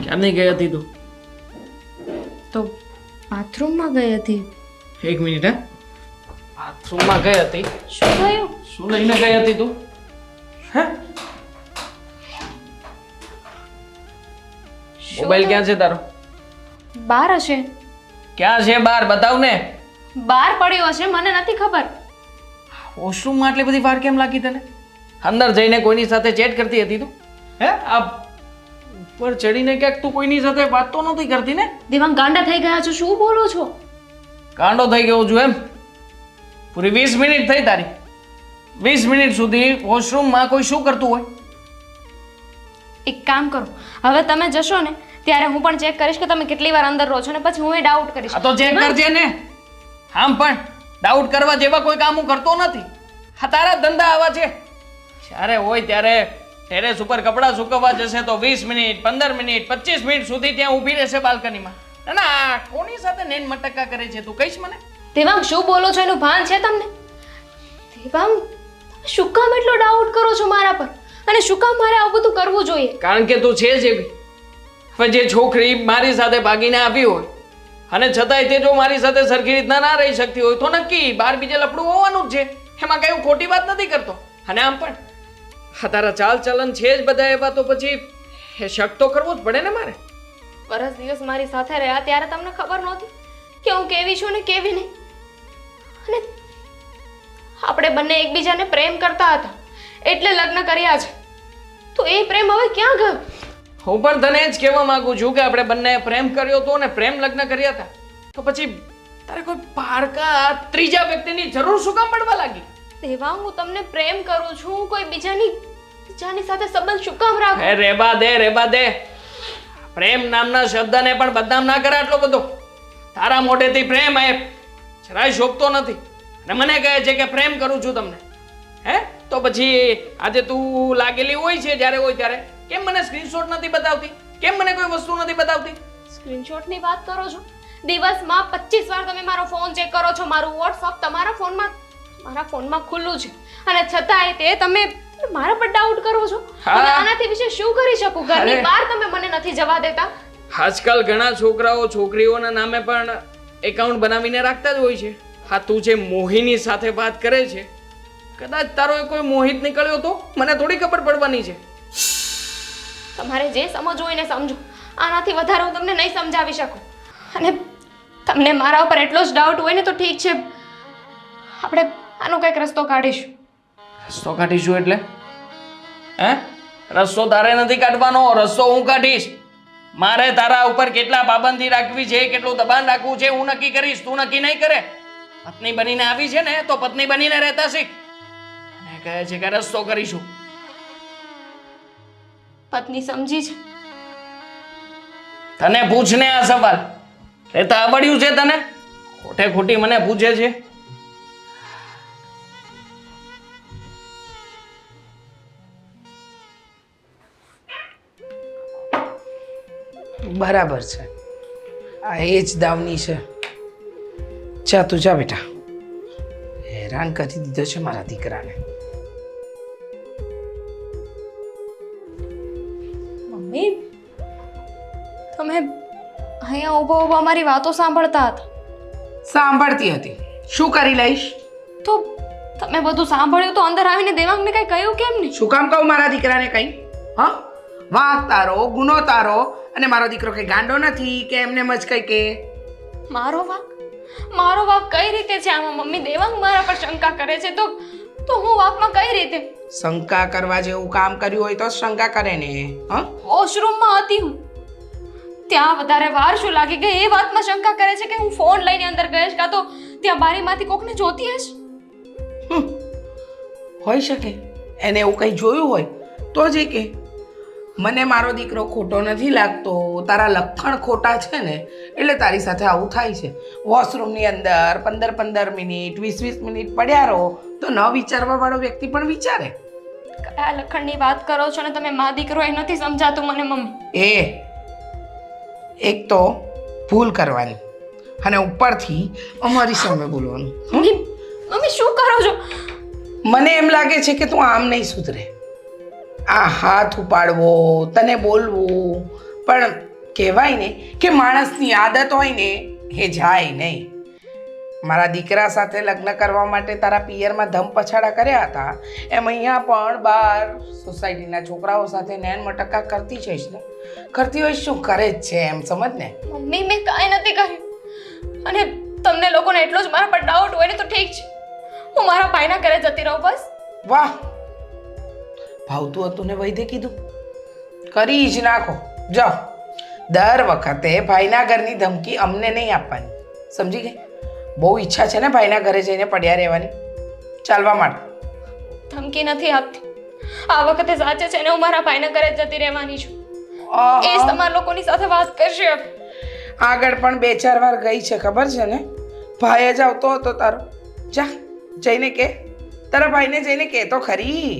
ક્યારની ગઈ હતી તું? તો બાથરૂમમાં ગઈ હતી. એક મિનિટ હે. બાથરૂમમાં ગઈ હતી? શું થયું? શું લઈને ગઈ હતી તું? હે? મોબાઈલ ક્યાં છે તારો? બહાર હશે. ક્યાં છે બહાર? બતાવ ને. બહાર પડ્યો હશે, મને નથી ખબર. વોશરૂમમાં આટલી બધી વાર કેમ લાગી તને? અંદર જઈને કોઈની સાથે ચેટ કરતી હતી તું? હે? આ ઉપર ચડીને ક્યાંક તું કોઈની સાથે વાત તો નથી કરતી ને? દેવાંગ ગાંડા થઈ ગયા છો, શું બોલો છો? કાંડો થઈ ગયો છું એમ? પૂરી 20 મિનિટ થઈ તારી. 20 મિનિટ સુધી વોશરૂમમાં કોઈ શું કરતું હોય? એક કામ કરો, હવે તમે જશો ને ત્યારે હું પણ ચેક કરીશ કે તમે કેટલી વાર અંદર રહો છો ને પછી હું એ ડાઉટ કરીશ. આ તો ચેક કરજે ને. આમ પણ ડાઉટ કરવા જેવા કોઈ કામ હું કરતો નથી. આ તારા ધંધા આવા છે. જ્યારે હોય ત્યારે ટેરેસ ઉપર કપડાં સુકવવા જશે તો 20 મિનિટ 15 મિનિટ 25 મિનિટ સુધી ત્યાં ઊભી રહેશે બાલ્કનીમાં. ના કોની સાથે નેન મટકા કરે છે તું કહીશ મને? દેવાંગ શું બોલો છો એનું ભાન છે તમને? દેવાંગ શું કામ એટલો ડાઉટ કરો છો મારા પર? અને શું કામ મારે આવું બધું કરવું જોઈએ? કારણ કે તું છે જ એવી. હવે જે છોકરી મારી સાથે ભાગીને આવી હોય અને છતાંય તે જો મારી સાથે સરખી રીતના ના રહી શકતી હોય તો નક્કી બહાર બીજે લફડું હોવાનું જ છે. એમાં કઈ હું ખોટી વાત નથી કરતો. અને આમ પણ હા તારા ચાલ ચલન છે જ બધા એવા તો પછી એ શક તો કરવો જ પડે ને મારે. વરસ દિવસ મારી સાથે રહ્યા ત્યારે તમને ખબર નહોતી કે હું કેવી છું ને કેવી નહીં? અને આપણે બંને એકબીજાને પ્રેમ કરતા હતા એટલે લગ્ન કર્યા છે. તો એ પ્રેમ હવે ક્યાં ગયો? હું પણ તને જ કહેવા માંગુ છું કે આપણે બંને પ્રેમ કર્યો હતો અને પ્રેમ લગ્ન કર્યા હતા. તો પછી તારે કોઈ પારકા ત્રીજા વ્યક્તિની જરૂર શું કામ પડવા લાગી? દેવાંગ હું તમને પ્રેમ કરું છું, કોઈ બીજાની સાથે સંબંધ શું કામ રાખું? એ રેબા દે. પ્રેમ નામના શબ્દને પણ બદનામ ના કરે આટલો બધો. તારા મોઢેથી પ્રેમ એ જરાય શોભતો નથી અને મને કહે છે કે પ્રેમ કરું છું તમને. હે? તો પછી આજે તું લાગેલી હોય છે જ્યારે હોય ત્યારે કેમ મને સ્ક્રીનશોટ નથી બતાવતી? કેમ મને કોઈ વસ્તુ નથી બતાવતી? સ્ક્રીનશોટની વાત કરો છો? દિવસમાં 25 વાર તમે મારો ફોન ચેક કરો છો, મારું WhatsApp તમારા ફોનમાં ખુલ્લું છે અને છતાંય તે તમે મારા પર ડાઉટ કરો છો. હવે આનાથી વિશે શું કરી શકું? ઘરની બહાર તમે મને નથી જવા દેતા. આજકાલ ઘણા છોકરાઓ છોકરીઓના નામે પણ એકાઉન્ટ બનાવીને રાખતા જ હોય છે. હા તું જે મોહિની સાથે વાત કરે છે કદાચ તારો કોઈ મોહિત નીકળ્યો તો મને થોડી ખબર પડવાની છે. તમારે જે સમજવું હોય ને સમજો. આનાથી વધારે હું તમને નહીં સમજાવી શકું. અને તમને મારા ઉપર એટલો જ ડાઉટ હોય ને તો ઠીક છે, આપણે આનો કંઈક રસ્તો કાઢીશું. રસ્તો કાઢીશું એટલે? હે? રસ્તો તારે નથી કાઢવાનો, રસ્તો હું કાઢીશ. મારે તારા ઉપર કેટલા પાબંદી રાખવી છે, કેટલું દબાણ રાખવું છે હું નક્કી કરીશ, તું નક્કી નહીં કરે. પત્ની બનીને આવી છે ને તો પત્ની બનીને રહેતા શીખ. અને કહે છે કે રસ્તો કરીશું. પત્ની સમજી છે? તને પૂછ ને આ સવાલ. એ તો આવડ્યું છે તને? ખોટે ખોટી મને પૂછે છે. બરાબર છે, આ એ જ દાવની છે. જા તું જા બેટા, હેરાન કરી દીધો છે મારા દીકરાને. મમ્મી તમે અહીંયા ઊભા મારી વાતો સાંભળતા હતા. સાંભળતી હતી, શું કરી લઈશ? તો તમે બધું સાંભળ્યું તો અંદર આવીને દેવાંગને કઈ કહ્યું કેમ નહીં? શું કામ કહું મારા દીકરાને કઈ? હા, વાંક તારો, ગુનો તારો, અને મારો દીકરો કઈ ગાંડો નથી કે એમને જ કઈ કે મારો વાંક કઈ રીતે છે આમાં? મમ્મી દેવાંગ મારા પર શંકા કરે છે તો હું વાંકમાં કઈ રીતે? શંકા કરવા જેવું કામ કર્યું હોય તો શંકા કરે ને. હા, વોશરૂમમાં હતી હું, ત્યાં વધારે વાર શું લાગી ગઈ એ વાતમાં શંકા કરે છે કે હું ફોન લઈને અંદર ગઈશ કાં તો ત્યાં બારીમાંથી કોકને જોતી હશ. હોઈ શકે એને એવું કંઈ જોયું હોય તો જ કે મને મારો દીકરો ખોટો નથી લાગતો, તારા લક્ષણ ખોટા છે ને એટલે તારી સાથે આવું થાય છે. વોશરૂમની અંદર 15 મિનિટ 20 મિનિટ પડ્યા રહો તો ન વિચારવા વાળો વ્યક્તિ પણ વિચારે. કયા લખણની વાત કરો છો ને તમે? મા દીકરો એ નથી સમજાતું મને મમ્મી. એક તો ભૂલ કરવાની અને ઉપરથી અમારી સામે બોલવાનું. મમ્મી શું કરો છો? મને એમ લાગે છે કે તું આમ નહીં સુધરે. આ હાથ ઉપાડવો, તને બોલવું, પણ કહેવાય ને કે માણસની આદત હોય ને એ જાય નહીં. મારા દીકરા સાથે લગ્ન કરવા માટે તારા પિયરમાં ધમ પછાડા કર્યા હતા, એમ અહીંયા પણ બહાર સોસાયટીના છોકરાઓ સાથે નેન મટક્કા કરતી જઈશ ને. કરતી હોય શું કરે જ છે એમ સમજ ને. મમ્મી મેં કાંઈ નથી કર્યું, અને તમને લોકોને એટલો જ મારા પર ડાઉટ હોય ને તો ઠીક છે, હું મારા ભાઈના ઘરે જતી રહું બસ. વાહ, ભાવતું હતું ને વૈદ્ય કીધું કરી જ નાખો. જાઓ, દર વખતે ભાઈના ઘરની ધમકી અમને નહીં આપવાની, સમજી ગઈ? બહુ ઈચ્છા છે ને ભાઈના ઘરે જઈને પડ્યા રહેવાની. ચાલવા માટે ધમકી નથી આપતી, આ વખતે સાચે છે ને હું મારા ભાઈના ઘરે જ જતી રહેવાની છું. એ જ તમારા લોકોની સાથે વાત કરશે. આગળ પણ 2-4 વાર ગઈ છે ખબર છે ને. ભાઈ જ આવતો હતો તારો. જા જઈને કે, તારા ભાઈને જઈને કે તો ખરી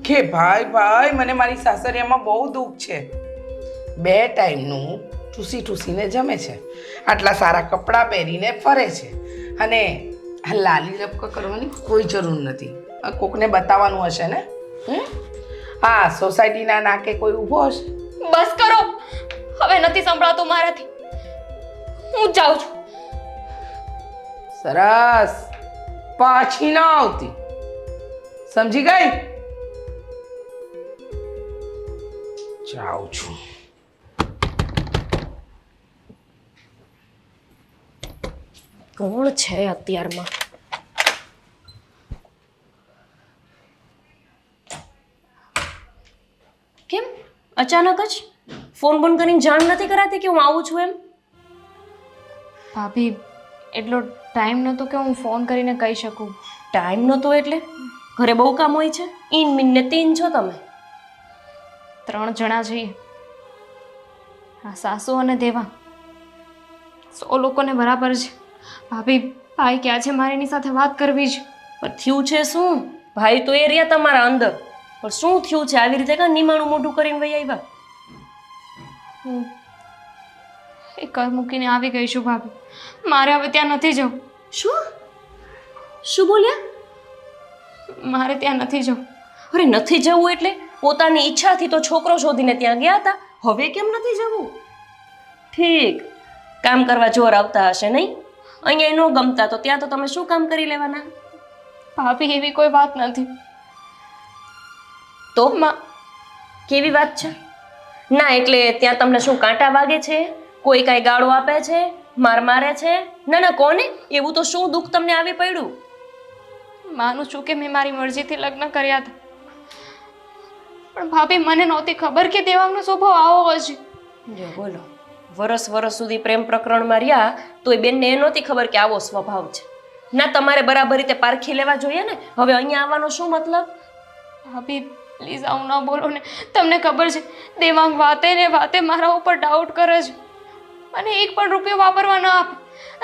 કે ભાઈ મને મારી સાસરિયામાં બહુ દુઃખ છે. 2 ટાઈમનું ટૂસીને જમે છે, આટલા સારા કપડાં પહેરીને ફરે છે, અને આ લાલી લપકા કરવાની કોઈ જરૂર નથી. આ કોકને બતાવવાનું હશે ને. હા, સોસાયટીના નાકે કોઈ ઊભો હશે. બસ કરો, હવે નથી સંભળાતું મારાથી, હું જાઉં છું. સરસ, પાછી ના આવતી, સમજી ગઈ? જાઉં છું. કોણ છે અત્યારમાં? કેમ અચાનક જ ફોન બંધ કરીને જાણ નથી કરાતી કે હું આવું છું એમ? ભાભી, એટલો ટાઈમ નહોતો કે હું ફોન કરીને કહી શકું. ટાઈમ નહોતો એટલે ઘરે બહુ કામ હોય છે. ઈન મીન ને તીન છો તમે. 3 જણા છીએ, હા, સાસુ અને દેવા, 100 લોકોને બરાબર છે. ભાભી, ભાઈ ક્યાં છે? મારે એની સાથે વાત કરવી છે. પણ થયું છે શું? ભાઈ તો એ રહ્યા તમારા અંદર, પણ શું થયું છે? આવી રીતે કાં નિમાણું મોઢું કરીને વહી આવ્યા? હું એ ઘર મૂકીને આવી ગઈ છું ભાભી, મારે હવે ત્યાં નથી જવું. શું બોલ્યા? મારે ત્યાં નથી જવું. અરે નથી જવું એટલે પોતાની ઈચ્છાથી તો છોકરો શોધીને ત્યાં ગયા હતા, હવે કેમ નથી જવું? ઠીક, કામ કરવા જોર આવતા હશે નહીં? અહીંયા ન ગમતા તો ત્યાં તો તમે શું કામ કરી લેવાના? ભાભી, એવી કોઈ વાત નથી. તો કેવી વાત છે? ના એટલે ત્યાં તમને શું કાંટા વાગે છે? કોઈ કાંઈ ગાળો આપે છે? મારે છે? ના કોને? એવું તો શું દુઃખ તમને આવી પડ્યું? માનું છું કે મેં મારી મરજીથી લગ્ન કર્યા હતા, પણ ભાભી મને નહોતી ખબર કે દેવાંગનો સ્વભાવ આવો હશે. જો બોલો, વરસ સુધી પ્રેમ પ્રકરણમાં રહ્યા તો એ બેનને એ નહોતી ખબર કે આવો સ્વભાવ છે. ના તમારે બરાબર રીતે પારખી લેવા જોઈએ ને. હવે અહીંયા આવવાનો શું મતલબ? ભાભી પ્લીઝ આવું ન બોલો ને. તમને ખબર છે દેવાંગ વાતે ને વાતે મારા ઉપર ડાઉટ કરે છે, મને 1 પણ રૂપિયો વાપરવા ન આપે,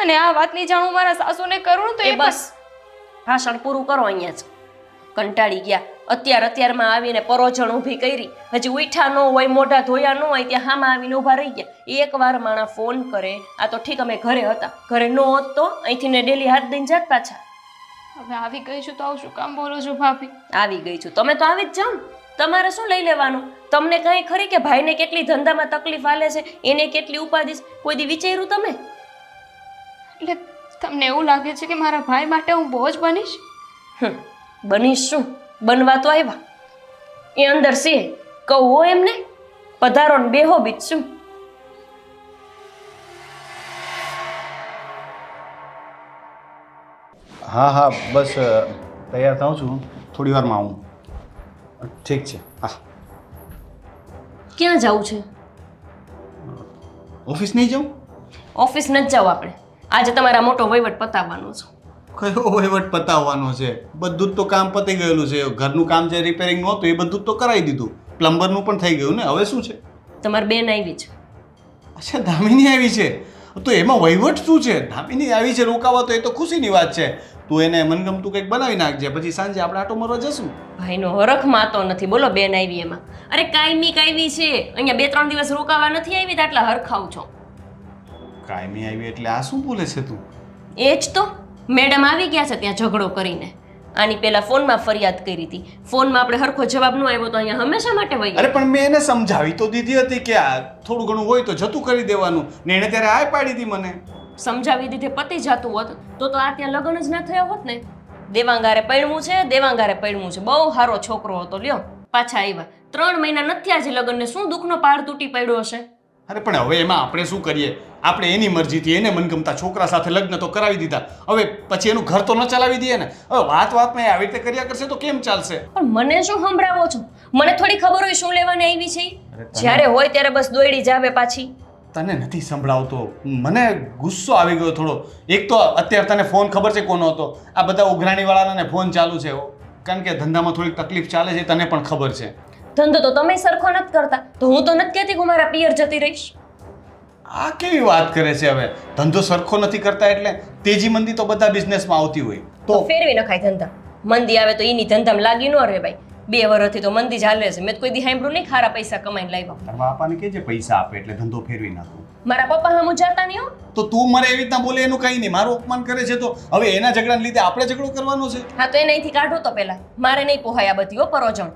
અને આ વાતની જાણ હું મારા સાસુને કરું તો એ બસ ભાષણ પૂરું કરો. અહીંયા જ કંટાળી ગયા. અત્યારમાં આવીને પરોજણ ઊભી કરી, હજી ઉઠ્યા ન હોય, મોઢા ધોયા ન હોય, ત્યાં હામાં આવીને ઊભા રહી ગયા. એકવાર માણા ફોન કરે, આ તો ઠીક અમે ઘરે હતા, ઘરે ન હોત તો અહીંથી ને ડેલી હાથ દઈને જાત પાછા. હવે આવી ગઈ છું તો આવું શું કામ બોલો છો ભાભી? આવી ગઈ છું, તમે તો આવી જ જાઓ. તમારે શું લઈ લેવાનું? તમને કાંઈ ખરી કે ભાઈને કેટલી ધંધામાં તકલીફ આલે છે, એને કેટલી ઉપાધિ છે? કોઈ દી વિચાર્યું તમે? એટલે તમને એવું લાગે છે કે મારા ભાઈ માટે હું બોજ બનીશ? બનીશ શું? બનવા તો આવ્યા, એ અંદર છે કહું હો એમને. પધારો ને બેહો, બીજ શું? હા બસ તૈયાર થાઉં છું, થોડી વારમાં આવું. ઠીક છે. હા, ક્યાં જવું છે? ઓફિસ નહીં જાઉં? ઓફિસ નથી જાવ આપણે, આજે તમારા મોટો વહીવટ પતાવવાનો છે. કયો વહીવટ પતાવવાનો છે? બધું જ તો કામ પતી ગયેલું છે. ઘરનું કામ જે રિપેરિંગ નહોતું એ બધું જ તો કરાવી દીધું, પ્લમ્બરનું પણ થઈ ગયું ને. હવે શું છે? તમારી બેન આવી છે. અચ્છા, દામિની આવી છે. તો એમાં વહીવટ શું છે? દામિની આવી છે રોકાવા તો એ તો ખુશીની વાત છે. તું એને મનગમતું કંઈક બનાવી નાખજે, પછી સાંજે આપણે આટો મારવા જશું. ભાઈનો હરખ માતો નથી, બોલો બેન આવી એમાં. અરે કાયમી કાયમી છે, અહીંયા 2-3 દિવસ રોકાવા નથી આવી તો આટલા હરખાવ છો. કાયમી આવી એટલે આ શું બોલે છે તું? એ જ તો મેડમ આવી ગયા છે ત્યાં ઝઘડો કરીને. આની પહેલા ફોનમાં ફરિયાદ કરી હતી. ફોનમાં આપણે હરખો જવાબ ન આવ્યો તો અહીંયા હંમેશા માટે વહી અરે પણ મેં એને સમજાવી તો દીધી હતી કે આ થોડું ઘણું હોય તો જતું કરી દેવાનું ને એને ત્યારે આ પાડી હતી મને. સમજાવી દીધે પતી જતું હોત તો આ ત્યાં લગ્ન જ ના થયા હોત ને. દેવાંગારે પૈણવું છે, દેવાંગારે પૈણવું છે. બહુ સારો છોકરો હતો, લ્યો પાછા આવ્યા. 3 મહિના નથી આજે લગ્નને, શું દુઃખનો પાર તૂટી પડ્યો હશે. અરે પણ હવે એમાં આપણે શું કરીએ? આપણે એની મરજીથી એને મનગમતા છોકરા સાથે લગ્ન તો કરાવી દીધા. હવે પછી એનું ઘર તો ન ચલાવી દઈએ ને. હવે વાતમાં આવી રીતે કર્યા કરશે તો કેમ ચાલશે? પણ મને શું સંભળાવો છો? મને થોડી ખબર હોય શું લેવાની આવી છે ઈ? જ્યારે હોય ત્યારે બસ દોડી જાવે પાછી. તને નથી સંભળાવતો, મને ગુસ્સો આવી ગયો થોડો. એક તો અત્યારે તને ફોન ખબર છે કોનો હતો? આ બધા ઉઘરાણીવાળાના ફોન ચાલુ છે, કારણ કે ધંધામાં થોડીક તકલીફ ચાલે છે, તને પણ ખબર છે. ધંધો તો તમે સરખો નથી કરતા, તો હું તો નથી કહેતી કે હું મારા પિયર જતી રહીશ. આ કેવી વાત કરે છે? હવે ધંધો સરખો નથી કરતા એટલે તેજી મંદી તો બધા બિઝનેસમાં આવતી હોય તો ફેરવી નખાય ધંધા. મંદી આવે તો એની ધંધામાં લાગી ન રહે ભાઈ. 2 વર્ષથી તો મંદી ચાલે છે. મેં કોઈ દી સાંભળ્યું નહીં ખારા પૈસા કમાઈને લાવ્યા. તારા બાપાને કહેજે પૈસા આપે એટલે ધંધો ફેરવી નાખું. મારા પપ્પા હમું જાતા નહીં હો. તો તું મને એવી રીતના બોલે એનું કંઈ નહીં. મારું અપમાન કરે છે તો હવે એના ઝઘડાને લીધે આપણે ઝઘડો કરવાનો છે? હા તો એને અહીંથી કાઢો તો પહેલા. મારે નહીં પોહાય આ બધી પરોજણ.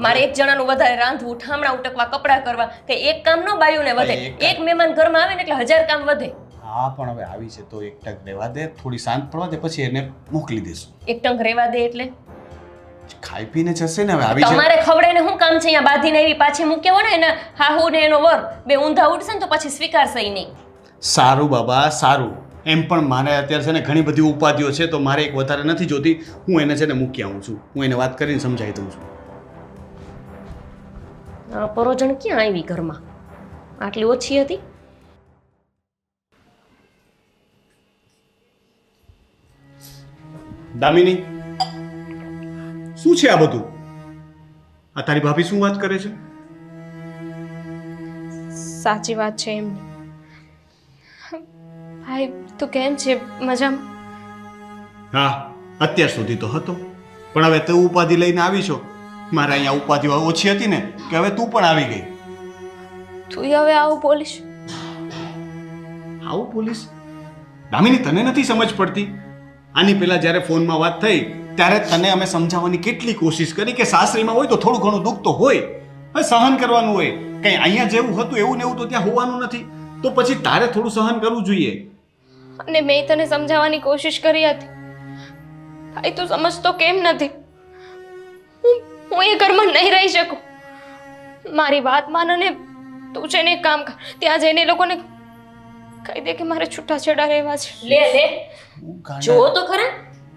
મારે એક જણાનું વધારે રાંધવું, ઠામણા ઉટકવા, કપડાં કરવા, કે એક કામ ન બાયું ને વધે. એક મહેમાન ઘરમાં આવે ને એટલે 1000 કામ વધે. હા પણ હવે આવી છે તો એક ટક રહેવા દે, થોડી શાંત પડવા દે, પછી એને મોકલી દેશું. એક ટંક રહેવા દે એટલે ખાઈ પીને જશે ને. હવે આવી છે તમારે ખવડાવીને શું કામ છે? અહીંયા બાંધીને એવી પાછી મૂક્યા હોય ને એના હાહુ ને એનો વર બે ઊંધા ઉડશે ને તો પછી સ્વીકારશે ઈ નહીં. સારું બાબા સારું. એમ પણ મારે અત્યારે છે ને ઘણી બધી ઉપાધિઓ છે તો મારે એક વધારે નથી જોતી. હું એને છે ને મૂકી આવું છું. હું એને વાત કરીને સમજાવી દઉં છું. આ પરોજણ ક્યાં આવી ઘરમાં? આટલી ઓછી હતી? દામિની, શું છે આ બધું? આ તારી ભાભી શું વાત કરે છે? સાચી વાત છે એમની. ભાઈ તું કેમ છે? મજામાં? હા, અત્યાર સુધી તો હતો, પણ હવે તું ઉપાધિ લઈને આવી છો. મારે અહીંયા ઉપાધિ ઓછી હતી ને કે હવે તું પણ આવી ગઈ. તું હવે આવું બોલીશ? આવું પોલીસ? દામિની, તને નથી સમજ પડતી? આની પહેલા જ્યારે ફોનમાં વાત થઈ ત્યારે તને અમે સમજાવવાની કેટલી કોશિશ કરી કે સાસરીમાં હોય તો થોડું ઘણું દુઃખ તો હોય, હવે સહન કરવાનું હોય. કંઈ અહીંયા જેવું હતું એવું ને એવું તો ત્યાં હોવાનું નથી, તો પછી તારે થોડું સહન કરવું જોઈએ. અને મેં તને સમજાવવાની કોશિશ કરી હતી. ભાઈ તું સમજતો કેમ નથી? હું એ ઘરમાં નહીં રહી શકું. મારી વાત માન અને તું છે ને એક કામ કર, ત્યાં જઈને એ લોકોને કહી દે કે મારે છૂટાછેડા રહેવા છે. લે લે જો તો ખરા,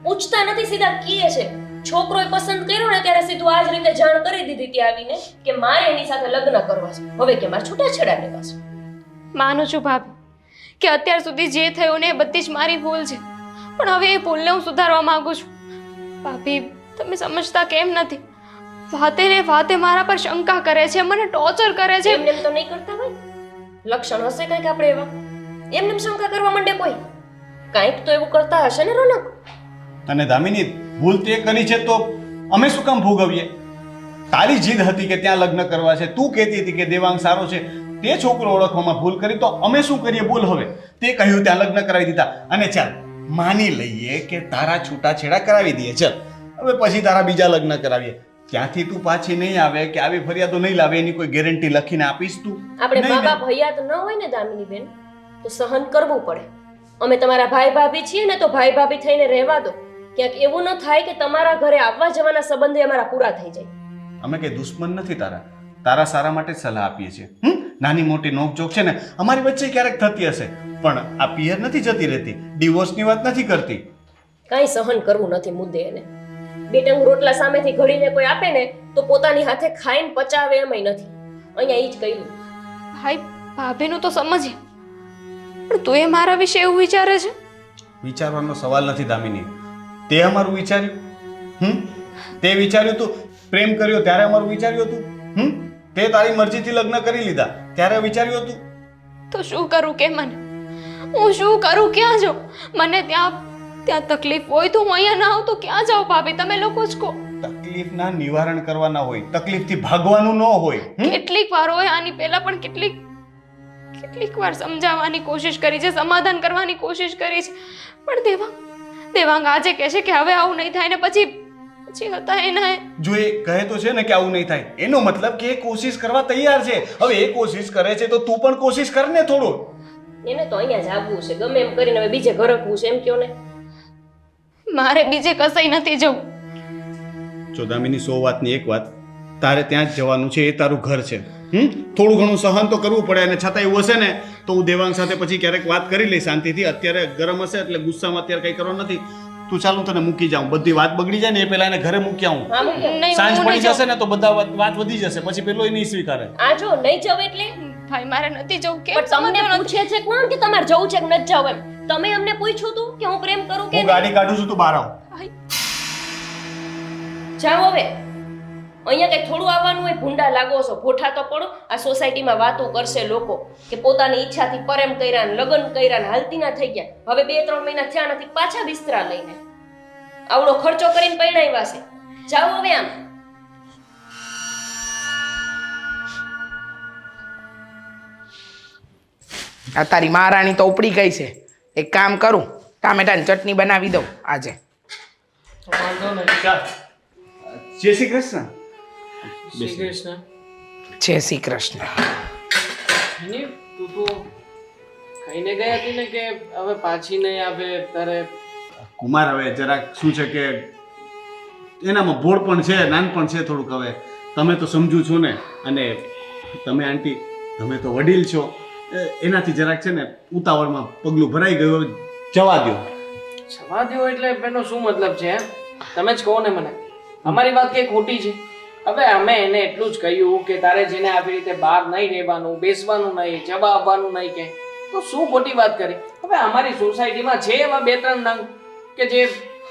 પૂછતા નથી, સીધા કીએ છે. છોકરોએ પસંદ કર્યો ને ત્યારે સીધું આ જ રીતે જાણ કરી દીધી ત્યાં આવીને કે મારે એની સાથે લગ્ન કરવા છે. હવે કે મારે છૂટાછેડા લેવા છે. માનું છું ભાભી કે અત્યાર સુધી જે થયું ને એ બધી જ મારી ભૂલ છે, પણ હવે એ ભૂલને હું સુધારવા માંગુ છું. ભાભી તમે સમજતા કેમ નથી? વાતે ને વાતે મારા પર શંકા કરે છે, મને ટોર્ચર કરે છે. એમને તો નહીં કરતા હોય, લક્ષણ હશે કંઈક આપણે એવા. એમને શંકા કરવા માંડે કોઈ, કંઈક તો એવું કરતા હશે ને રોનક. અને દામિની, ભૂલ તે કરી છે તો અમે શું કામ ભોગવીએ? તારી જીદ હતી કે ત્યાં લગ્ન કરવા છે, તું કહેતી હતી કે દેવાંગ સારો છે, તે છોકરો ઓળખવામાં ભૂલ કરી તો અમે શું કરીએ બોલ? હવે તે કહ્યું ત્યાં લગ્ન કરાવી દીધા અને ચાલ માની લઈએ કે તારા છૂટાછેડા કરાવી દઈએ, ચાલ હવે પછી તારા બીજા લગ્ન કરાવીએ. ત્યાંથી તું પાછી નહીં આવે કે આવી ફરિયાદો નહીં લાવે એની કોઈ ગેરંટી લખીને આપીશ તું? આપણે નહીં મા ને? બાપ હયાત ન હોય ને દામિની બેન તો સહન કરવું પડે. અમે તમારા ભાઈ ભાભી છીએ ને તો ભાઈ ભાભી થઈને રહેવા દો. ક્યાંક એવું ન થાય કે તમારા ઘરે આવવા જવાના સંબંધે અમારા પૂરા થઈ જાય. અમે કઈ દુશ્મન નથી તારા સારા માટે જ સલાહ આપીએ છીએ. નાની મોટી નોકઝોક છે ને અમારી વચ્ચે ક્યારેક થતી હશે, પણ આ પિયર નથી જતી રહેતી, ડિવોર્સની વાત નથી કરતી. કાંઈ સહન કરવું નથી મુદ્દે એને. બે ટંગ રોટલા સામેથી ઘડીને કોઈ આપે ને તો પોતાની હાથે ખાઈને પચાવે એમય નથી. અહીંયા ઈ જ કહ્યું. ભાઈ ભાભીનું તો સમજીએ, પણ તું એ મારા વિશે એવું વિચારે છે? વિચારવાનો સવાલ નથી દામિની. તે અમારું વિચાર્યું? તે વિચાર્યું તું પ્રેમ કર્યો ત્યારે અમારું વિચાર્યું હતું? તે તારી મરજીથી લગ્ન કરી લીધા ત્યારે વિચાર્યું હતું? તો શું કરું કે મને? હું શું કરું? ક્યાં જાઉં? મને ત્યાં તકલીફ હોય તો હું અહીંયા ના આવું તો ક્યાં જાઉં? ભાભી તમે લોકો જ કહો. તકલીફના નિવારણ કરવાના હોય, તકલીફથી ભાગવાનું ન હોય. કેટલીક વાર હોય, આની પહેલા પણ કેટલીક વાર સમજાવવાની કોશિશ કરી છે, સમાધાન કરવાની કોશિશ કરી છે, પણ દેવાંગ આજે કહે છે કે હવે આવું નહીં થાય ને પછી જે હતા એના એ. જો એ કહે તો છે ને કે આવું નહીં થાય, એનો મતલબ કે એ કોશિશ કરવા તૈયાર છે. હવે એ કોશિશ કરે છે તો તું પણ કોશિશ કર ને થોડું. એને તો અહીંયા જ આવવું છે, ગમે એમ કરીને હવે બીજે ઘરકવું છે, એમ કયો ને. મારે બીજે કસાઈ નથી જવું. જો દામિની, 100 વાતની એક વાત, તારે ત્યાં જ જવાનું છે, એ તારું ઘર છે. થોડું ઘણું સહન તો કરવું પડે, અને છતાં એવું હશે ને તો હું દેવાંગ સાથે પછી ક્યારેક વાત કરી લઈશ શાંતિથી. અત્યારે ગરમ હશે એટલે ગુસ્સામાં અત્યારે કંઈ કરવાનું નથી. તું ચાલ, હું તને મૂકી જાઉં. બધી વાત બગડી જાય ને એ પહેલા એને ઘરે મૂકી આવું. હા મૂકો. નહીં, સાંજ હું પડી નહીં જશે ને તો બધા વાત વધી જશે, પછી પેલો નહીં સ્વીકારે. આ જો નહીં જાવ એટલે જાઉં. ભાઈ મારે નથી જવું. કેમ પણ તમને સમજતો નથી? પૂછે છે કોણ કે તમારે જવું છે કે નથી જવું એમ? તમે અમને પૂછ્યું તું કે હું પ્રેમ કરું કે હું ગાડી કાઢું છું, તું બહાર આવ. ભાઈ, જાઓ હવે. અહીંયા કઈ થોડું આવવાનું હોય, ભૂંડા લાગો છો, ભોઠા તો પડો. આ સોસાયટીમાં વાતો કરશે લોકો કે પોતાની ઈચ્છાથી પ્રેમ કર્યા ને લગ્ન કર્યા ને હાલતી ના થઈ ગયા. હવે 2-3 મહિના થયા નથી, પાછા બિસ્તરા લઈને આવડો ખર્ચો કરીને પરણાવ્યા છે. જાઓ હવે આમ. આ તારી મહારાણી તો ઉપડી ગઈ છે. એક કામ કરું, ટામેટાની ચટણી બનાવી દઉં આજે. વાંધો નહીં. ચાલ. જય શ્રી કૃષ્ણ. શ્રી કૃષ્ણ. જય શ્રી કૃષ્ણ. હની, તું તો ખાઈને ગઈ હતી ને કે હવે પાછી નહીં આવે તારે? કુમાર, હવે જરાક શું છે કે એનામાં ભોળ પણ છે, નાનપણ છે થોડુંક. હવે તમે તો સમજુ છો ને, અને તમે આંટી, તમે તો વડીલ છો, એનાથી જરાક છે ને ઉતાવળમાં પગલું ભરાઈ ગયું. જવા દો. જવા દો એટલે એનો શું મતલબ છે? તમે જ કહો ને મને. અમારી વાત કઈ ખોટી છે? હવે અમે એને એટલું જ કહ્યું કે તારે જેને આવી રીતે બહાર નહીં રહેવાનું, બેસવાનું નહીં, જવા આવવાનું નહીં, કે તો શું ખોટી વાત કરી? હવે અમારી સોસાયટીમાં છે એવા 2-3 નંગ કે જે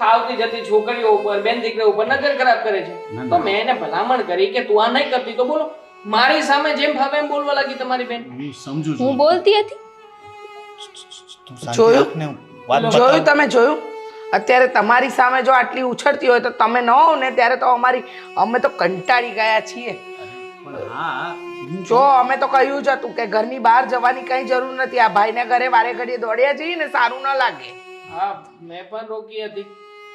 આવતી જતી છોકરીઓ ઉપર, બેન દીકરીઓ ઉપર નજર ખરાબ કરે છે. તો મેં એને ભલામણ કરી કે તું આ નહીં કરતી. તો બોલો, મારી સામે જેમ ભાવે એમ બોલવા લાગી તમારી બેન. હું સમજુ હું છું. બોલતી હતી. જોયું તમે? જોયું? અત્યારે તમારી સામે જો આટલી ઉછળતી હોય તો તમે ન હોવ ને ત્યારે તો અમે તો કંટાળી ગયા છીએ. પણ હા, જો અમે તો કહ્યું જ હતું કે ઘરની બહાર જવાની કઈ જરૂર નથી. આ ભાઈને ઘરે વારે ઘડીએ દોડ્યા જઈએ ને સારું ન લાગે. હા, મેં પણ રોકી હતી,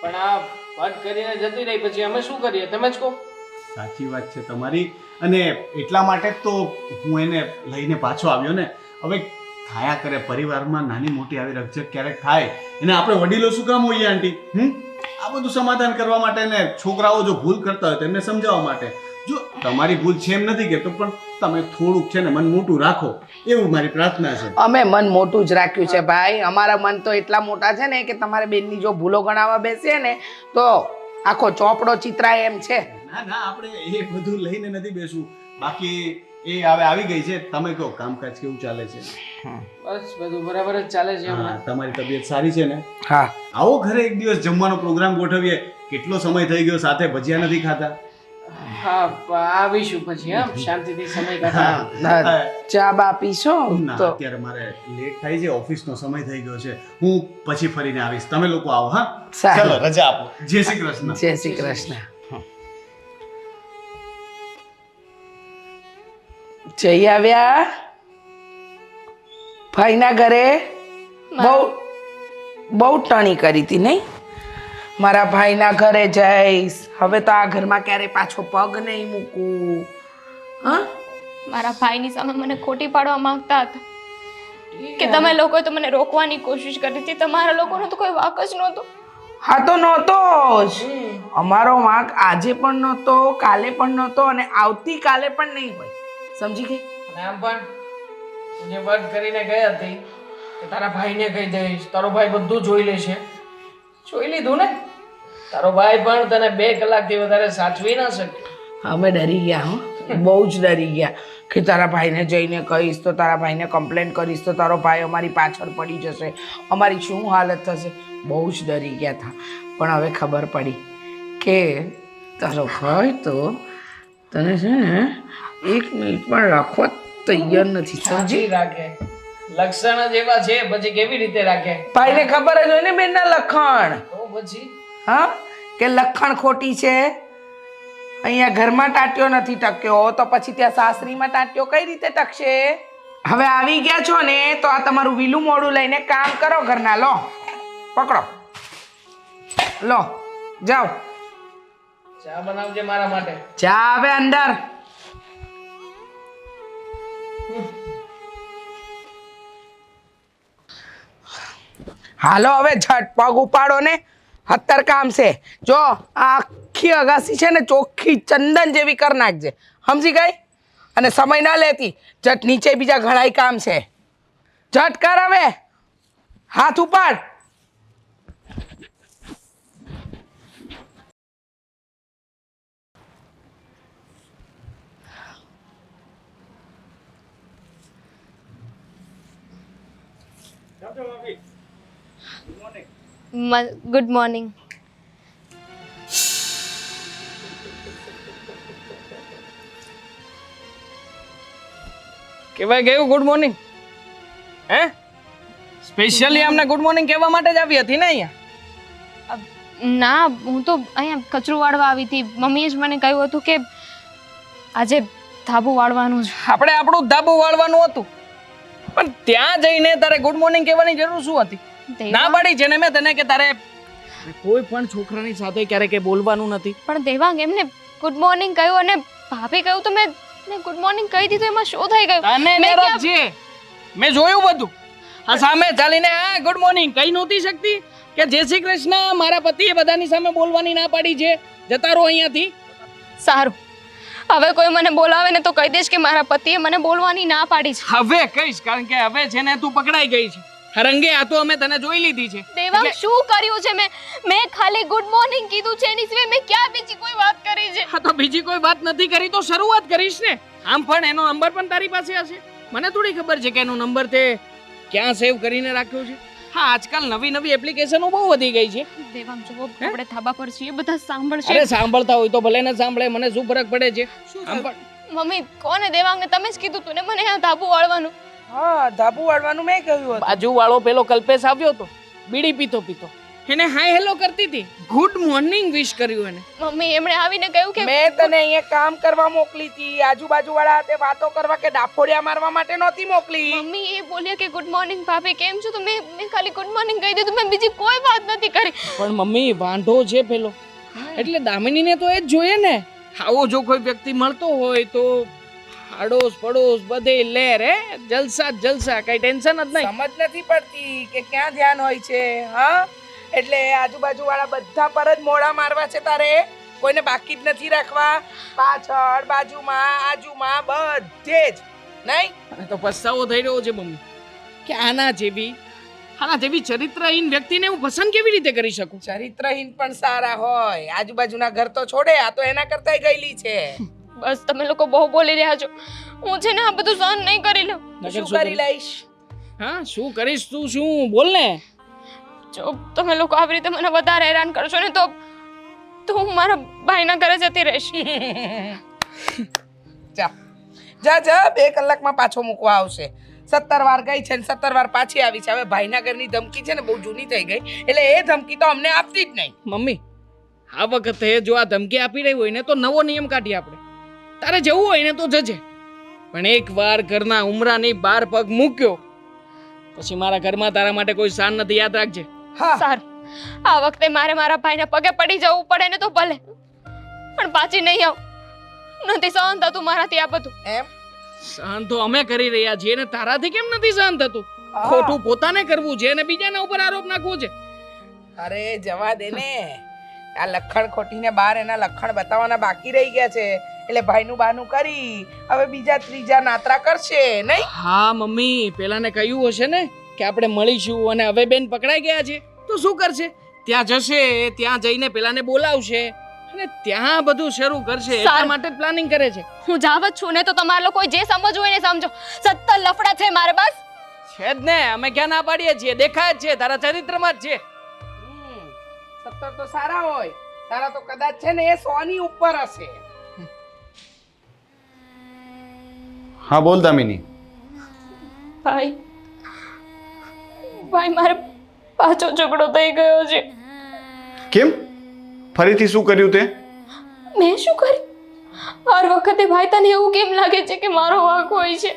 પણ આ વાત કરીને જતી રહી. પછી અમે શું કરીએ? તમે જ કહો. સાચી વાત છે તમારી, અને એટલા માટે જ તો હું એને લઈને પાછો આવ્યો ને. હવે થાયા કરે, પરિવારમાં નાની મોટી આવી રકઝક ક્યારેક થાય, એને આપણે વડીલો શું કામ હોઈએ આંટી? આ બધું સમાધાન કરવા માટે ને છોકરાઓ જો ભૂલ કરતા હોય તો એમને સમજાવવા માટે. જો તમારી ભૂલ છે એમ નથી કહેતો, પણ તમે થોડુંક છે ને મન મોટું રાખો, એવું મારી પ્રાર્થના છે. અમે મન મોટું જ રાખ્યું છે ભાઈ. અમારા મન તો એટલા મોટા છે ને કે તમારે બેનની જો ભૂલો ગણાવવા બેસીએ ને તો આખો ચોપડો ચિતરાય એમ છે. ના ના, આપણે એ બધું લઈને નથી બેસવું. બાકી એ હવે આવી ગઈ છે. તમે કહો, કામકાજ કેવું ચાલે છે? બસ બધું બરાબર જ ચાલે છે હા, હમણાં. તમારી તબિયત સારી છે ને? હા, આવો ઘરે એક દિવસ જમવાનો પ્રોગ્રામ ગોઠવીએ. કેટલો સમય થઈ ગયો સાથે ભજીયા નથી ખાતા. હા, આવીશું પછી. હા, શાંતિથી સમય કાઢો. ના, ચા બા પીશો ના, તો અત્યારે મારે લેટ થાય છે, ઓફિસનો સમય થઈ ગયો છે. હું પછી ફરીને આવીશ. તમે લોકો આવો. હા, સારું. ચલો, રજા આપો. જય શ્રી કૃષ્ણ. જય શ્રી કૃષ્ણ. જઈ આવ્યા ભાઈના ઘરે? બહુ ટણી કરી હતી નહીં? મારા ભાઈના ઘરે જઈશ, હવે તો આ ઘરમાં ક્યારે પાછો પગ નહીં મૂકું. હા, મારા ભાઈની સામે મને ખોટી પાડવા માંગતા હતા કે તમે લોકોએ તો મને રોકવાની કોશિશ કરી હતી. તમારા લોકોનો તો કોઈ વાંક જ નહોતો. હા તો નહોતો જ. અમારો વાંક આજે પણ નહોતો, કાલે પણ નહોતો, અને આવતીકાલે પણ નહીં હોય. સમજી ગઈ? અને આમ પણ તું જે વાત કરીને ગઈ હતી કે તારા ભાઈને કહી દઈશ, તારો ભાઈ બધું જોઈ લેશે. જોઈ લીધું ને? તારો ભાઈ પણ તને 2 કલાકથી વધારે સાચવી ના શકે. અમે ડરી ગયા. હો, બહુ જ ડરી ગયા કે તારા ભાઈને જઈને કહીશ તો, તારા ભાઈને કમ્પ્લેન કરીશ તો તારો ભાઈ અમારી પાછળ પડી જશે, અમારી શું હાલત થશે. બહુ જ ડરી ગયા હતા. પણ હવે ખબર પડી કે તારો ભાઈ તો તને છે ને 1 મિનિટ પણ રાખવા તૈયાર નથી. સમજી? સાચી રાખે. લક્ષણ જ એવા છે, પછી કેવી રીતે રાખે? ભાઈને ખબર જ હોય ને બેનના લખણ. તો પછી હા, કે લખણ ખોટી છે. અહીંયા ઘરમાં ટાટ્યો નથી ટક્યો તો પછી ત્યાં સાસરીમાં ટાટ્યો કઈ રીતે ટકશે? હવે આવી ગયા છો ને તો આ તમારું વીલું મોડું લઈને કામ કરો ઘરના. લો, પકડો, લો, જાઓ. ચા બનાવજે મારા માટે. ચા આવે અંદર. હાલો હવે ઝટ પગ ઉપાડો ને, અત્તર કામ છે. જો આ આખી અગાસી છે ને ચોખ્ખી ચંદન જેવી કરી નાખજે, સમજી ગઈ? અને સમય ના લેતી, ઝટ નીચે બીજા ઘણાય કામ છે. ઝટ કર હવે, હાથ ઉપાડ. Good morning. કેવાય ગયું ગુડ મોર્નિંગ? હે, સ્પેશિયલી અમને ગુડ મોર્નિંગ કહેવા માટે જ આવી હતી ને અહીંયા? ના, હું તો અહીંયા કચરું વાળવા આવી હતી. મમ્મીએ જ મને કહ્યું હતું કે આજે ધાબુ વાળવાનું છે. આપણે આપણું ધાબુ વાળવાનું હતું, પણ ત્યાં જઈને તારે ગુડ મોર્નિંગ કહેવાની જરૂર શું હતી? ના પાડી છે ને મેં તને કે તારે કોઈ પણ છોકરાની સાથે ક્યારેય બોલવાનું નથી. પણ દેવાંગ એમને ગુડ મોર્નિંગ કહ્યું અને ભાભી કહ્યું તો મેં ગુડ મોર્નિંગ કહી દીધું, એમાં શું થઈ ગયું? તને નરક છે, મેં જોયું બધું. આ સામે ચાલીને આ ગુડ મોર્નિંગ કહી નહોતી શકતી કે જય શ્રી કૃષ્ણ મારા પતિએ બધાની સામે બોલવાની ના પાડી છે, જતા રહો અહીંયાથી. સારું, હવે કોઈ મને બોલાવે ને તો કહી દઈશ કે મારા પતિએ મને બોલવાની ના પાડી છે. હવે કહીશ, કારણ કે હવે છે ને તું પકડાઈ ગઈ છે. રંગે આ તો અમે તને જોઈ લીધી છે. દેવાંગ શું કર્યું છે? મેં ખાલી ગુડ મોર્નિંગ કીધું છે, એની સિવાય મેં ક્યાં બીજી કોઈ વાત કરી છે? હા તો બીજી કોઈ વાત નથી કરી તો શરૂઆત કરીશ ને. આમ પણ એનો નંબર પણ તારી પાસે હશે. મને થોડી ખબર છે કે એનો નંબર તે ક્યાં સેવ કરીને રાખ્યો છે. હા, આજકાલ નવી નવી એપ્લિકેશનો બહુ વધી ગઈ છે. દેવાંગ જો આપણે ધાબા પર છીએ, બધા સાંભળશે. અરે સાંભળતા હોય તો ભલે ને સાંભળે, મને શું ફરક પડે છે? આમ પણ મમ્મી કોને દેવાંગને તમે જ કીધું તું ને મને આ ધાબુ વાળવાનું? હા, ધાબુ વાળવાનું મેં કહ્યું હતું. બાજુ વાળો પેલો કલ્પેશ આવ્યો હતો, બીડી પીતો પીતો, એને હાય હેલો કરતી હતી, ગુડ મોર્નિંગ વિશ કર્યું એને. મમ્મી એમણે આવીને કહ્યું કે મેં તને અહીંયા કામ કરવા મોકલી હતી, આજુબાજુ વાળા હાથે વાતો કરવા કે ડાફોડિયા મારવા માટે નહોતી મોકલી. મમ્મી એ બોલ્યા કે ગુડ મોર્નિંગ ભાભી કેમ છો? તો મેં ખાલી ગુડ મોર્નિંગ કહી દીધું, મેં બીજી કોઈ વાત નથી કરી. પણ મમ્મી વાંઢો છે પેલો, એટલે દામિનીને તો એ જ જોઈએ ને. આવો જો કોઈ વ્યક્તિ મળતો હોય તો આડોશ પડોશ બધે લે રે, જલસા જ જલસા, કઈ ટેન્શન જ નહીં. સમજ નથી પડતી કે ક્યાં ધ્યાન હોય છે. હા, એટલે આજુબાજુ વાળા બધા પર જ મોડા મારવા છે તારે, કોઈને બાકી જ નથી રાખવા. પાછળ, બાજુમાં, આજુમાં બધે જ નહીં. મને તો પસ્તાવો થઈ રહ્યો છે મમ્મી કે આના જેવી ચરિત્રહીન વ્યક્તિને હું પસંદ કેવી રીતે કરી શકું? ચરિત્રહીન પણ સારા હોય, આજુબાજુના ઘર તો છોડે, આ તો એના કરતા ગયેલી છે. બસ તમે લોકો બહુ બોલી રહ્યા છો. હું છે ને આ બધું સહન નહીં કરી લઉં. શું કરી લઈશ? હા, શું કરીશ તું? શું બોલ ને. જો તમે લોકો આવી રીતે મને વધારે હેરાન કરશો ને તો હું મારા ભાઈના ઘરે જતી રહીશ. જા જા જા, 2 કલાકમાં પાછો મૂકવા આવશે. 17 વાર ગઈ છે ને 17 વાર પાછી આવી છે. હવે ભાઈના ઘરની ધમકી છે ને બહુ જૂની થઈ ગઈ, એટલે એ ધમકી તો અમને આપતી જ નહીં. મમ્મી આ વખતે જો આ ધમકી આપી રહી હોય ને તો નવો નિયમ કાઢીએ આપણે. તારે જવું હોય ને તો જજે, પણ એકવાર ઘરના ઉમરાની બહાર પગ મૂક્યો પછી મારા ઘરમાં તારા માટે કોઈ સ્થાન નથી, યાદ રાખજે. હા, સારું, આ વખતે મારા ભાઈના પગે પડી જવું પડે ને તો ભલે, પણ પાછી નહીં આવ. નથી સહન થતું મારાથી આ બધું. એમ સહન તો અમે કરી રહ્યા છીએ ને તારાથી કેમ નથી સહન થતું? ખોટું પોતાને કરવું છે અને બીજાના ઉપર આરોપ નાખવો છે. અરે જવા દે ને, આ લખણ ખોટીને બહાર એના લખણ બતાવવાના બાકી રહી ગયા છે, એટલે ભાઈનું બાનું કરી હવે બીજા ત્રીજા નાતરા કરશે નહીં. હા મમ્મી, પેલાને કહ્યું હશે ને કે આપણે મળીશું, અને હવે બેન પકડાઈ ગયા છે તો શું કરશે? ત્યાં જશે, ત્યાં જઈને પેલાને બોલાવશે અને ત્યાં બધું શરૂ કરશે. એટલા માટે જ પ્લાનિંગ કરે છે. હું જાવ જ છું ને તો તમારે લોકો જે સમજવું હોય ને સમજો. 17 લફડા છે મારે, બસ છે જ ને. અમે ક્યાં ના પાડીએ છીએ? દેખાય જ છે, તારા ચરિત્રમાં જ છે. 17 તો સારા હોય, તારા તો કદાચ છે ને એ 100 ની ઉપર હશે. હા બોલ દામિની. ભાઈ મારે પાછો ઝઘડો થઈ ગયો છે. કેમ? ફરીથી શું કર્યું તે? મેં શું કર્યું? હર વખતે ભાઈ તને એવું કેમ લાગે છે કે મારો વાંક હોય છે?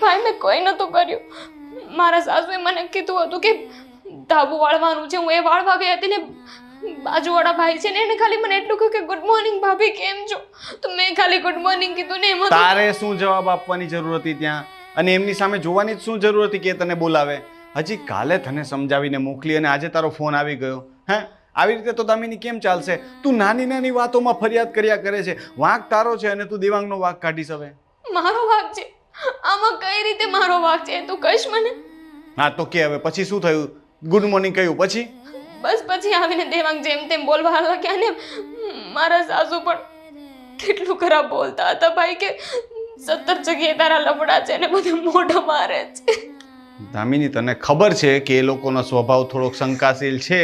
ભાઈ મેં કોઈ નહોતું કર્યું. મારા સાસુએ મને કીધું હતું કે ધાબુ વાળવાનું છે. હું એ વાળવા ગઈ હતી ને બાજુવાળા ભાઈ છે ને એને ખાલી મને એટલું કહ્યું કે ગુડ મોર્નિંગ ભાભી કેમ છો, તો મેં ખાલી ગુડ મોર્નિંગ કીધું ને એમાં તારે શું જવાબ આપવાની જરૂર હતી ત્યાં? અને એમની સામે જોવાની જ શું જરૂર હતી કે એ તને બોલાવે? હજી કાલે તને સમજાવીને મોકલી અને આજે તારો ફોન આવી ગયો. હે, આવી રીતે તો દામિની કેમ ચાલશે? તું નાની નાની વાતોમાં ફરિયાદ કર્યા કરે છે. વાંક તારો છે અને તું દેવાંગનો વાંક કાઢીશ હવે. મારો વાંક છે આમાં? કઈ રીતે મારો વાંક છે તું કહીશ મને? હા તો કે હવે પછી શું થયું? ગુડ મોર્નિંગ કહ્યું પછી? બસ પછી આવીને દેવાંગ જેમ તેમ બોલવા લાગ્યા ને મારા સાસુ પણ કેટલું ખરાબ બોલતા હતા ભાઈ કે 17 જગ્યાએ તારા લફડા છે ને બધું મોઢા મારે છે. દામિની તને ખબર છે કે એ લોકોનો સ્વભાવ થોડોક શંકાશીલ છે,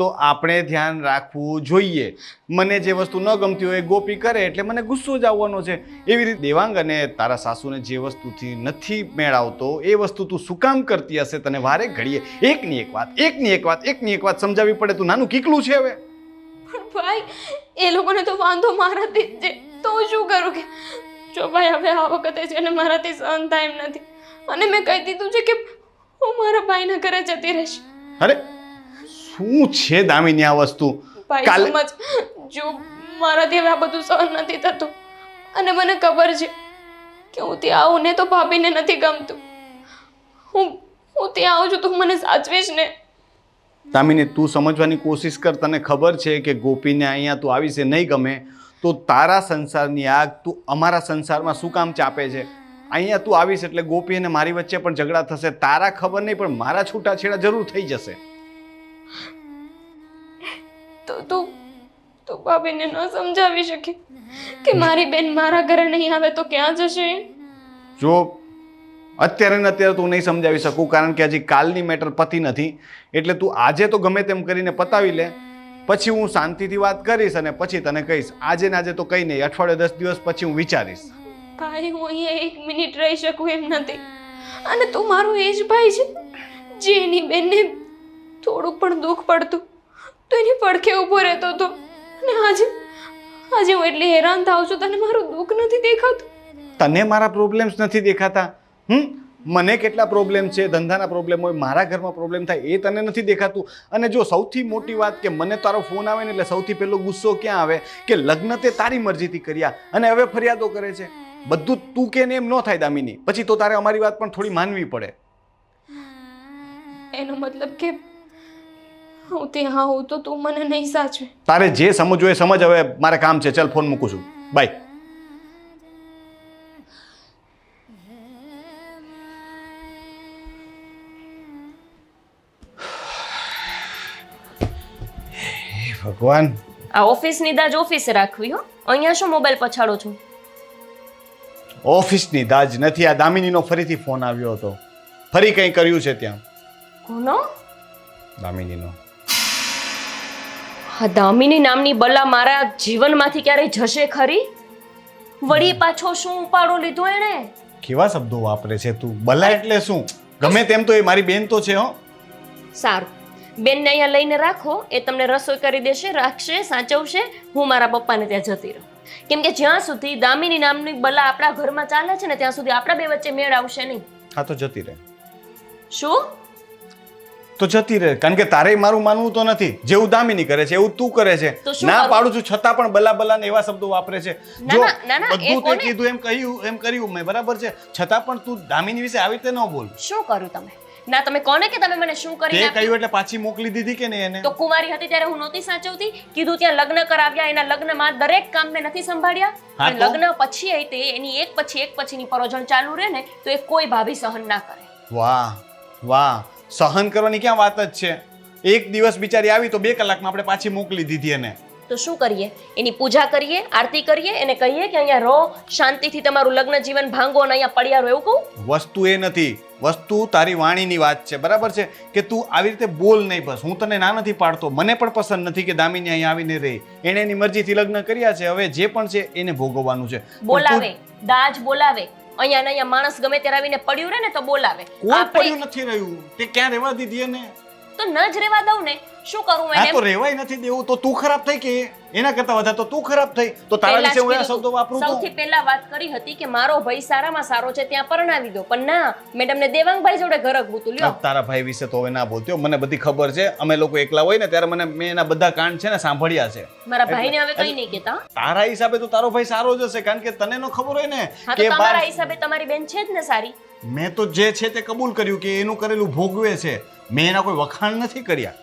તો આપણે ધ્યાન રાખવું જોઈએ. મને જે વસ્તુ ન ગમતી હોય એ ગોપી કરે એટલે મને ગુસ્સો જ આવવાનો છે. એવી રીતે દેવાંગ અને તારા સાસુને જે વસ્તુથી નથી મેળ આવતો એ વસ્તુ તું શું કામ કરતી હશે? તને વારે ઘડીએ એકની એક વાત સમજાવવી પડે. તું નાનું કીકલું છે હવે. પણ ભાઈ એ લોકોને તો વાંધો મારાથી જ છે, તો હું શું કરું કે જો ભાઈ હવે આ વખતે છે ને મારાથી સહન થાય એમ નથી, અને મેં કહી દીધું છે કે હું મારા ભાઈના ઘરે જતી રહીશ. અરે શું છે દામિની આ વસ્તુ? ભાઈ સમજ, જો મારાથી હવે આ બધું સહન નથી થતું, અને મને ખબર છે કે હું ત્યાં આવું ને તો ભાભીને નથી ગમતું. હું ત્યાં આવું છું તો મને સાચવીશ ને? દામિની તું સમજવાની કોશિશ કર. તને ખબર છે કે ગોપીને અહીંયા તું આવીશ એ નહીં ગમે, તો તારા સંસારની આગ તું અમારા સંસારમાં શું કામ ચાપે છે? અહીંયા તું આવીશ એટલે ગોપી અને મારી વચ્ચે પણ ઝઘડા થશે. તારા ખબર નહીં પણ મારા છૂટાછેડા જરૂર થઈ જશે. તો ભાભીને ન સમજાવી શકે કે મારી બેન મારા ઘરે નહીં આવે તો ક્યાં જશે? જો અત્યારે ને અત્યારે તું નહીં સમજાવી શકું, કારણ કે હજી કાલની મેટર પતી નથી. એટલે તું આજે તો ગમે તેમ કરીને પતાવી લે, પછી હું શાંતિથી વાત કરીશ અને પછી તને કહીશ. આજે ને આજે તો કંઈ નહીં, અઠવાડિયે 10 દિવસ પછી હું વિચારીશ. ભાઈ હું અહીંયા 1 મિનિટ રહી શકું એમ નથી, અને તું મારો એ જ ભાઈ છે જે એની બેનને થોડુંક પણ દુઃખ પડતું તો એની પડખે ઊભો રહેતો હતો, અને આજે હું એટલી હેરાન થાઉં છું, તને મારું દુઃખ નથી દેખાતું? તને મારા પ્રોબ્લેમ્સ નથી દેખાતા? મને કેટલા પ્રોબ્લેમ છે, ધંધાના પ્રોબ્લેમ હોય, મારા ઘરમાં પ્રોબ્લેમ થાય એ તને નથી દેખાતું? અને જો સૌથી મોટી વાત કે મને તારો ફોન આવે ને એટલે સૌથી પહેલો ગુસ્સો ક્યાં આવે કે લગ્ન તે તારી મરજીથી કર્યા અને હવે ફરિયાદો કરે છે. બધું તું કે ને એમ ન થાય દામિની, પછી તો તારે અમારી વાત પણ થોડી માનવી પડે. એનો મતલબ કે હું ત્યાં આવું તો તું મને નહીં સાચવે? તારે જે સમજવું એ સમજ. હવે મારે કામ છે, ચાલ ફોન મૂકું છું, બાય. ભગવાન, આ ઓફિસની દાજ ઓફિસે રાખવી હો. અહીંયા શું મોબાઈલ પછાડો છો? ઓફિસની દાજ નથી, આ દામિનીનો ફરીથી ફોન આવ્યો હતો. ફરી કંઈ કર્યું છે ત્યાં? કોનો? દામિનીનો. હા, દામિની નામની બલા મારા જીવનમાંથી ક્યારેય જશે ખરી? વળી પાછો શું ઉપાડો લીધો એણે? કેવા શબ્દો વાપરે છે તું? બલા એટલે શું? ગમે તેમ તો એ મારી બેન તો છે. હો, સારું, બેનને અહીંયા લઈને રાખો, એ તમને રસોઈ કરી દેશે, રાખશે, સાચવશે. હું મારા પપ્પાને ત્યાં જતી રહું, કેમ કે જ્યાં સુધી દામિની નામની બલા આપણા ઘરમાં ચાલે છે ને ત્યાં સુધી આપણા બે વચ્ચે મેળ આવશે નહીં. હા તો જતી રહે. શું? તો જતી રહે, કારણ કે તારે મારું માનવું તો નથી. જેવું દામિની કરે છે એવું તું કરે છે. તો શું ના કરું? પાડું છું છતાં પણ બલા બલાને એવા શબ્દો વાપરે છે. ના, જો ના, ના, એ બધું તે કોને? કીધું એમ કહ્યું એમ કર્યું મેં, બરાબર છે, છતાં પણ તું દામિની વિશે આવી રીતે ન બોલ. શું કર્યું તમે? ના, તમે કોને કે તમે મને શું કરી તે નાખ્યું? કહ્યું એટલે પાછી મોકલી દીધી કે નહીં એને? તો કુંવારી હતી ત્યારે હું નહોતી સાચવતી? કીધું ત્યાં લગ્ન કરાવ્યા, એના લગ્નમાં દરેક કામ મેં નથી સંભાળ્યા? હા અને તો? લગ્ન પછી આવી તે એની એક પછીની પરોજણ ચાલુ રહે ને તો એ કોઈ ભાભી સહન ના કરે. વાહ વાહ, સહન કરવાની ક્યાં વાત જ છે? એક દિવસ બિચારી આવી તો 2 કલાકમાં આપણે પાછી મોકલી દીધી એને. તો શું કરીએ? એની પૂજા કરીએ, આરતી કરીએ, એને કહીએ કે અહીંયા રહો, શાંતિથી તમારું લગ્ન જીવન ભાંગો અને અહીંયા પડ્યા રહો, એવું કહું? વસ્તુ એ નથી, વસ્તુ તારી વાણીની વાત છે, બરાબર છે, કે તું આવી રીતે બોલ નહીં. બસ હું તને ના નથી પાડતો, મને પણ પસંદ નથી કે દામિની અહીંયા આવીને રહી. એણે એની મરજીથી લગ્ન કર્યા છે, હવે જે પણ છે એને ભોગવવાનું છે. બોલાવે, દાજ બોલાવે. અહીંયા ને અહીંયા માણસ ગમે ત્યારે આવીને પડ્યું રહે ને તો બોલાવે. કોઈ પડ્યું નથી રહ્યું. તે ક્યાં રહેવા દીધી એને? તો ન જ રહેવા દઉં ને, શું કરું આ એને? તો રેવાય નથી દેવું તો તું ખરાબ થઈ કે એના કરતા વધારે તો તું ખરાબ થઈ? તો તારા પહેલા વિશે જ હું આ કીધું શબ્દો તું. વાપરું તો સૌથી પહેલા વાત કરી હતી કે મારો ભાઈ સારામાં સારો છે ત્યાં પરણાવી દો, પણ ના, મેડમને દેવાંગભાઈ જોડે ઘર અગવું તું. લ્યો, તારા ભાઈ વિશે તો હવે ના બોલતો, મને બધી ખબર છે. અમે લોકો એકલા હોય ને ત્યારે મેં એના બધા કાંડ છે ને સાંભળ્યા છે. મારા ભાઈને હવે કઈ નહીં કહેતા. તારા હિસાબે તો તારો ભાઈ સારો જ હશે, કારણ કે તને નો ખબર હોય ને હા, તો કે તમારા હિસાબે તમારી બેન છે જ ને સારી. મેં તો જે છે તે કબૂલ કર્યું કે એનું કરેલું ભોગવે છે. મેં એના કોઈ વખાણ નથી કર્યા.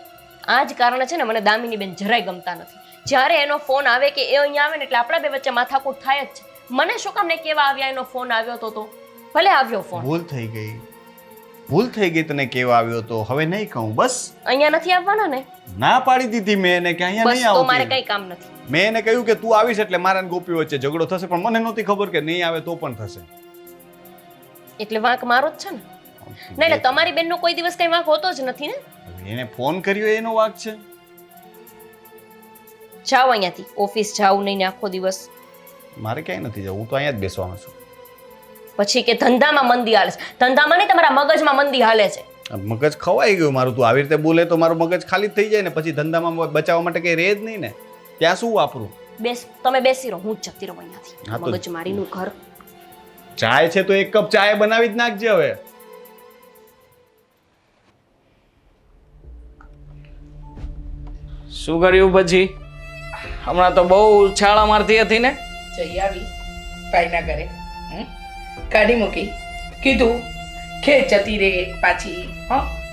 આ જ કારણે છે ને મને દામિની બેન જરાય ગમતા નથી. જ્યારે એનો ફોન આવે કે એ અહીંયા આવે ને એટલે આપણા બે વચ્ચે માથાકૂટ થાય જ છે. મને શું કામ ને કેવા આવ્યા એનો ફોન આવ્યો તો ભલે આવ્યો ફોન. ભૂલ થઈ ગઈ તને કેવા આવ્યો તો હવે નહીં કહું. બસ અહીંયા નથી આવવાના ને? ના પાડી દીધી મેં એને કે અહીંયા બસ, નહીં તો મારે આવતી. કઈ કામ નથી. મેં એને કહ્યું કે તું આવીશ એટલે મારા ને ગોપી વચ્ચે ઝઘડો થશે, પણ મને નહોતી ખબર કે નહીં આવે તો પણ થશે. એટલે વાંક મારો જ છે ને? નહીં, એટલે તમારી બેનનો કોઈ દિવસ કઈ વાંક હોતો જ નથી ને? એને ફોન કર્યો એનો વાંક છે. જાઓ અહીંયાથી, ઓફિસ જાવ નહીં ને આખો દિવસ. મારે ક્યાંય નથી જવું, હું તો અહીંયા જ બેસવાનો છું. પછી કે ધંધામાં મંદી હાલે છે. ધંધામાં નહીં, તમારા મગજમાં મંદી હાલે છે. આ મગજ ખવાઈ ગયું મારું. તું આવી રીતે બોલે તો મારું મગજ ખાલી જ થઈ જાય ને પછી ધંધામાં બચાવવા માટે કઈ રહે જ નહીં ને. ત્યાં શું વાપરું? તમે બેસી રહો, હું જ જતી રહું હા અહીંયાથી. તો- મગજ મારીનું ઘર. ચાય છે તો એક કપ ચાય બનાવી જ નાખજે હવે. શું કર્યું પછી? હમણાં તો બહુ ઉછાળા મારતી હતી ને. જઈ આવી ભાઈના ઘરે, કાઢી મૂકી, કીધું ખેત જતી રે પાછી,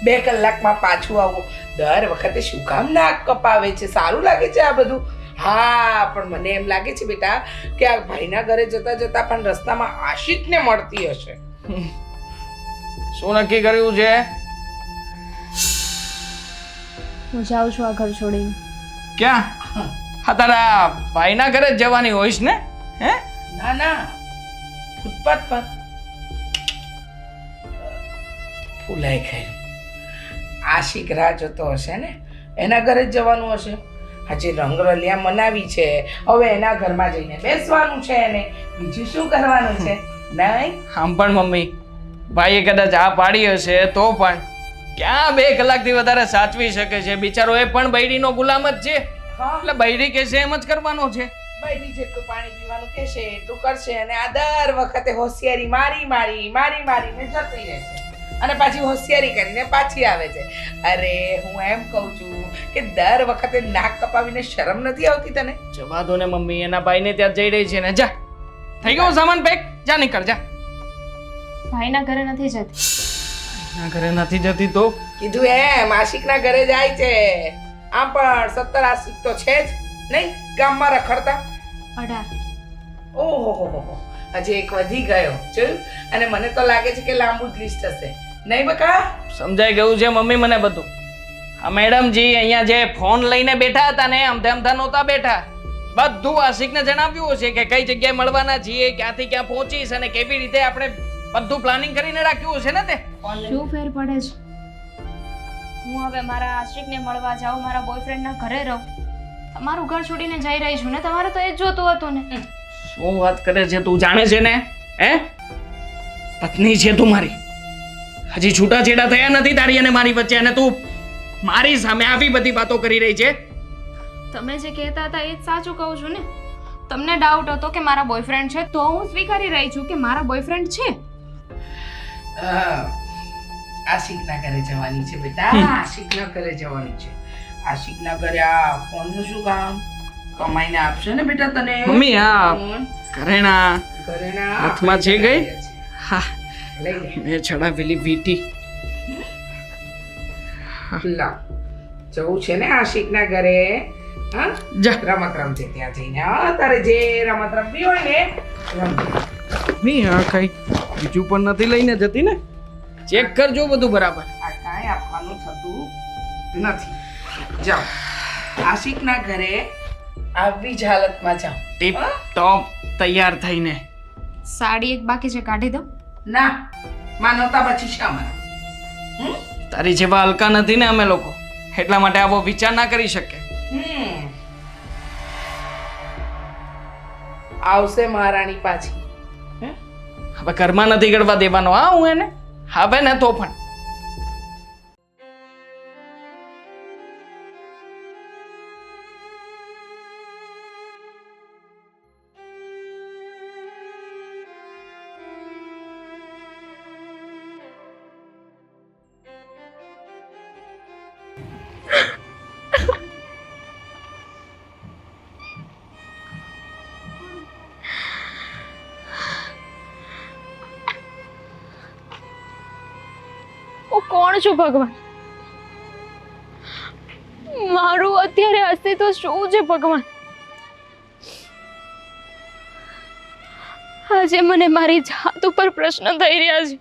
2 કલાકમાં પાછું આવું. દર વખતે શું કામ નાક કપાવે છે? સારું લાગે છે આ બધું? હા, પણ મને એમ લાગે છે બેટા કે આ ભાઈના ઘરે જતા જતા પણ રસ્તામાં આશિકને મળતી હશે. શું નક્કી કર્યું છે? હું જાઉં છું આ ઘર છોડીને. ક્યાં? હા, તારા ભાઈના ઘરે જ જવાની હોઈશ ને? હે? ના ના, ફૂટપાથ પર. ફૂલાઈ ગયું. આશિક રાહ જોતો હશે ને, એના ઘરે જ જવાનું હશે. હજી રંગરલિયા મનાવી છે, હવે એના ઘરમાં જઈને બેસવાનું છે એને. બીજું શું કરવાનું છે? નહીં? આમ પણ મમ્મી, ભાઈએ કદાચ આ પાડી હશે તો પણ ક્યાં 2 કલાકથી વધારે સાચવી શકે છે? બિચારો એ પણ બૈરીનો ગુલામ જ છે. હા, એટલે બૈરી કહેશે એમ જ કરવાનો છે. ભાઈ જેટલું પાણી પીવાનું કહેશે એટલું કરશે, અને આ દર વખતે હોશિયારી મારીને જતી રહેશે, અને પાછી હોશિયારી કરીને પાછી આવે છે. અરે હું એમ કહું છું કે દર વખતે નાક કપાવીને શરમ નથી આવતી તને? જવા દો ને મમ્મી, એના ભાઈને ત્યાં જઈ રહી છે ને. જા, થઈ ગયો સામાન પેક? જા, નીકળ જા. ભાઈના ઘરે નથી જતી. એના ઘરે નથી જતી તો? કીધું એમ આશિકના ઘરે જાય છે. આમ પણ 17 આશિક તો છે જ નહીં ગામમાં રખડતા. 18. ઓહો, હજી એક વધી ગયો જોયું? અને મને તો લાગે છે કે લાંબુ જ લિસ્ટ હશે, નહીં બકા? સમજાઈ ગયું છે મમ્મી મને બધું. આ મેડમજી અહીંયા જે ફોન લઈને બેઠા હતા ને, આમ તેમ નહોતા બેઠા. બધું આશિકને જણાવ્યું છે કે કઈ જગ્યાએ મળવાના છીએ, ક્યાંથી ક્યાં પહોંચીશ અને કેવી રીતે આપણે બધું પ્લાનિંગ કરીને રાખ્યું છે ને તે. શું ફેર પડે છે? હું હવે મારા આશિકને મળવા જાઉં, મારા બોયફ્રેન્ડના ઘરે રહું. તમારું ઘર છોડીને જઈ રહી છું ને, તમારે તો એ જ જોતું હતું ને. શું વાત કરે છે તું? જાણે છે ને? હે, પત્ની છે તું મારી. હજી છૂટાછેડા થયા નથી તારી અને મારી વચ્ચે, અને તું મારી સામે આવી બધી વાતો કરી રહી છે. તમે જે કહેતા હતા એ જ સાચું કહું છું ને. તમને ડાઉટ હતો કે મારા બોયફ્રેન્ડ છે, તો હું સ્વીકારી રહી છું કે મારા બોયફ્રેન્ડ છે. આશિકના ઘરે જવાની છે બેટા, આશિકના ઘરે જવાની છે. આશિકના ઘરે આ ફોનનું શું કામ? કમાઈને આપશે ને બેટા તને મમ્મી, આ ફોન. ઘરેણા ઘરેના હાથમાં છે ગઈ? હા, લઈ લે. મેં ચડાવેલી વીટી. લા, જવું છે ને આશિકના ઘરે? હા, જા. રમત રમજે ત્યાં જઈને. હા, તારે જે રમત રમવી હોય ને રમજે. મમ્મી, આ કઈ બીજું પણ નથી લઈને જતી ને? ચેક કરજો બધું બરાબર. આ કાંઈ આપવાનું થતું નથી. જાઓ, આશિકના ઘરે આવી જ હાલતમાં જાઓ. ટીપ ટોપ તૈયાર થઈને. સાડી એક બાકી છે, કાઢી દો. ના, માનવતા પછી શા મને? તારી જેવા હલકા નથી ને અમે લોકો, એટલા માટે આવો વિચાર ના કરી શકે. આવશે મહારાણી પાછી. હવે ઘરમાં નથી ગળવા દેવાનો. હા, હું એને હવે ને તો પણ કોણ છું ભગવાન? મારું અત્યારે અસ્તિત્વ શું છે ભગવાન? આજે મને મારી જાત ઉપર પ્રશ્ન થઈ રહ્યા છે.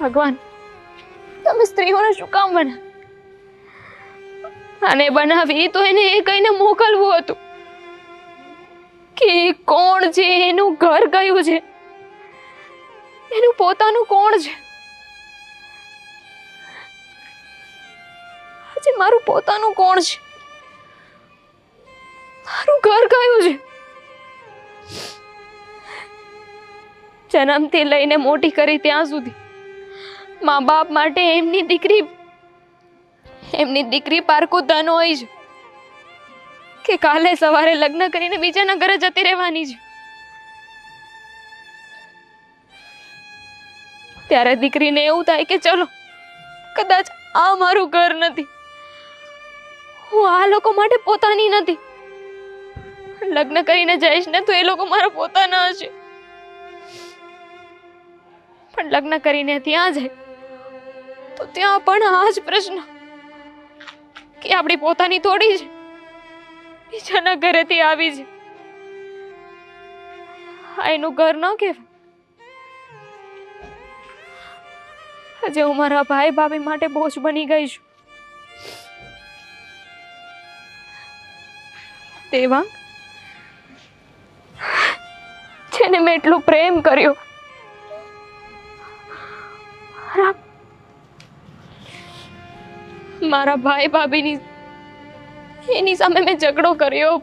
ભગવાન, તમે સ્ત્રીઓને શું કામ બનાવી? અને બનાવી તો એને એ કહીને મોકલવું હતું કે એ કોણ છે, એનું ઘર કયું છે, એનું પોતાનું કોણ છે. આજે મારું પોતાનું કોણ છે, મારું ઘર કયું છે? જન્મથી લઈને મોટી કરી ત્યાં સુધી મા બાપ માટે એમની દીકરી પારકું ધન હોય છે કે કાલે સવારે લગ્ન કરીને બીજાના ઘરે જતી રહેવાની છે. ત્યારે દીકરીને એવું થાય કે ચલો, કદાચ આ મારું ઘર નથી, હું આ લોકો માટે પોતાની નથી. લગ્ન કરીને જઈશ ને તો એ લોકો મારા પોતાના હશે, પણ લગ્ન કરીને ત્યાં જાય તો ત્યાં પણ આ જ પ્રશ્ન કે આપણી પોતાની થોડી છે, બીજાના ઘરેથી આવી છે. આ એનું ઘર ન કહેવાય. આજે હું મારા ભાઈ ભાભી માટે બોજ બની ગઈ છું. દેવાંગ, જેને મેં એટલું પ્રેમ કર્યો, મારા ભાઈ ભાભીની એની સામે મેં ઝઘડો કર્યો,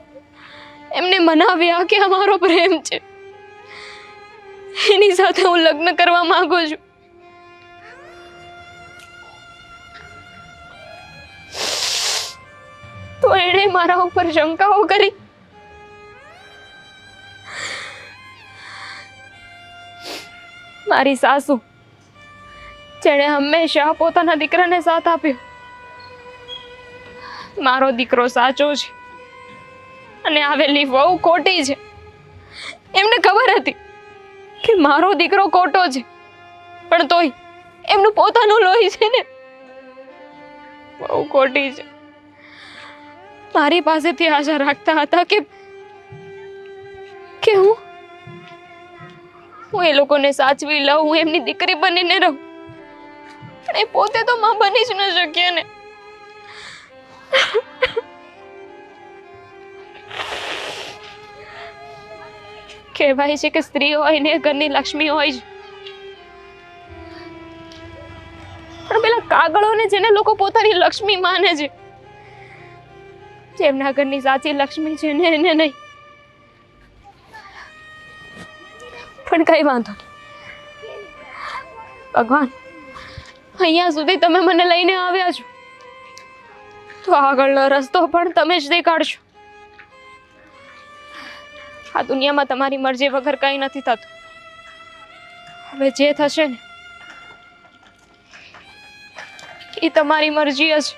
એમને મનાવ્યા કે અમારો પ્રેમ છે, એની સાથે હું લગ્ન કરવા માંગુ છું. તો એણે મારા ઉપર શંકાઓ કરી. મારી સાસુ, જેણે હંમેશા પોતાના દીકરાને સાથ આપ્યો, મારો દીકરો સાચો છે અને આવેલી વહુ ખોટી છે. એમને ખબર હતી કે મારો દીકરો ખોટો છે, પણ તોય એમનું પોતાનું લોહી છે ને, બહુ ખોટી છે. મારી પાસેથી આશા રાખતા હતા કે હું એ લોકોને સાચવી લઉં, હું એમની દીકરી બનીને રહું, પણ એ પોતે તો માં બની જ ન શક્યા ને. કહેવાય છે કે સ્ત્રી હોય ને ઘરની લક્ષ્મી હોય છે, પણ પેલા કાગળોને જેને લોકો પોતાની લક્ષ્મી માને છે, જેમના ઘરની સાચી લક્ષ્મી છે ને એને નહીં. પણ કઈ વાંધો નહીં ભગવાન, અહીંયા સુધી તમે મને લઈને આવ્યા છો તો આગળનો રસ્તો પણ તમે જ દેખાડશો. આ દુનિયામાં તમારી મરજી વગર કંઈ નથી થતું. હવે જે થશે ને એ તમારી મરજી હશે.